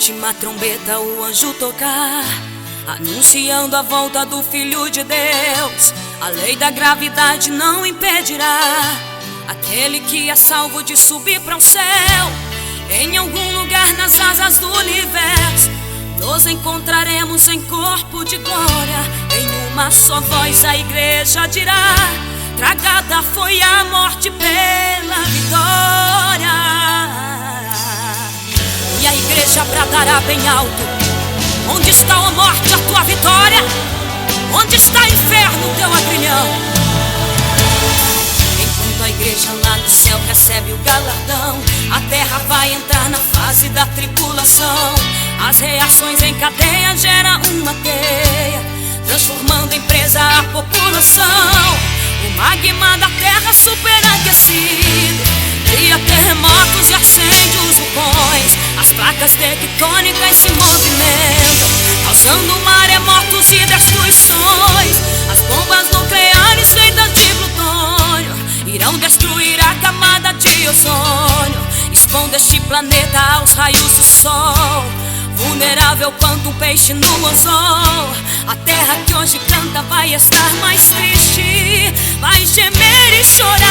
última trombeta o anjo tocar, anunciando a volta do Filho de Deus. A lei da gravidade não impedirá aquele que é salvo de subir para o céu. Em algum lugar nas asas do universo nos encontraremos em corpo de glória. Em uma só voz a igreja dirá: tragada foi a morte pela vitória. E a igreja bradará bem alto: onde está, ó morte, a tua vitória? Onde está, inferno, teu agrilhão? Enquanto a igreja lá no céu recebe o galardão, a terra vai entrar na fase da tribulação. As reações em cadeia geram uma teia, transformando em presa a população. O magma da terra superaquecido cria terremotos e acende os vulcões. As placas tectônicas se movimentam, causando maremotos e destruições. As bombas nucleares feitas de plutônio irão destruir a camada de ozônio, expondo este planeta aos raios do sol. Vulnerável quanto um peixe no anzol, a terra que hoje canta vai estar mais triste, vai gemer e chorar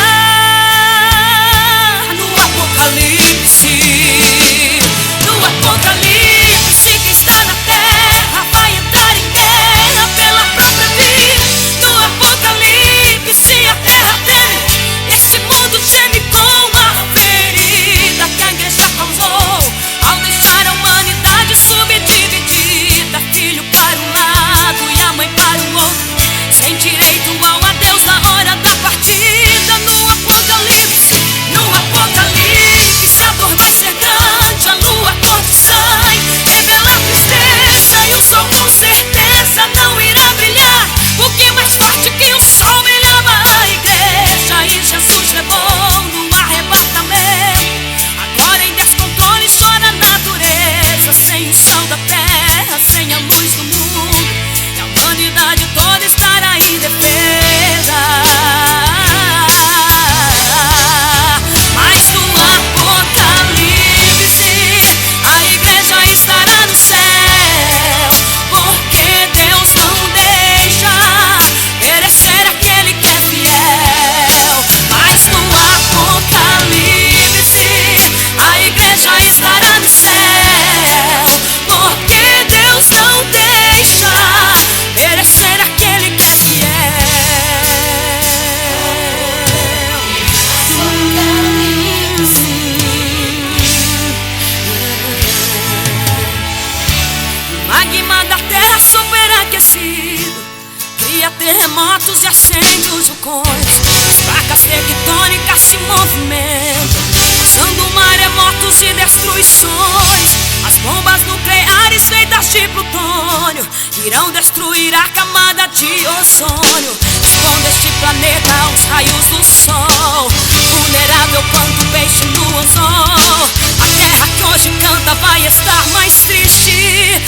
no Apocalipse. No Apocalipse, quem está na terra vai entrar em guerra pela própria vida. No Apocalipse, a terra teme, esse mundo geme com a ferida que a igreja causou ao deixar a humanidade subdividida, filho para um lado e a mãe para o outro, sem direito ao adeus na hora da partida. No Apocalipse, a dor vai ser grande, a lua cor de sangue revela a tristeza, e o sol com certeza não irá brilhar, porque mais forte que o sol brilhava a igreja, e Jesus levou no arrebatamento. Agora em descontrole chora a natureza, sem o sal da terra, sem a luz do mundo, e a humanidade toda estará indefesa. Mas no Apocalipse a igreja estará no céu, porque Deus não deixa perecer aquele que é fiel. Mas no Apocalipse a igreja estará no céu, porque Deus não deixa perecer aquele que é fiel. O magma da terra superaquecido cria terremotos e acende os vulcões. As placas tectônicas se movimentam, causando maremotos e destruições. As bombas nucleares feitas de plutônio irão destruir a camada de ozônio, expondo este planeta aos raios do sol. Vulnerável quanto um peixe no anzol, a terra que hoje canta vai estar mais triste,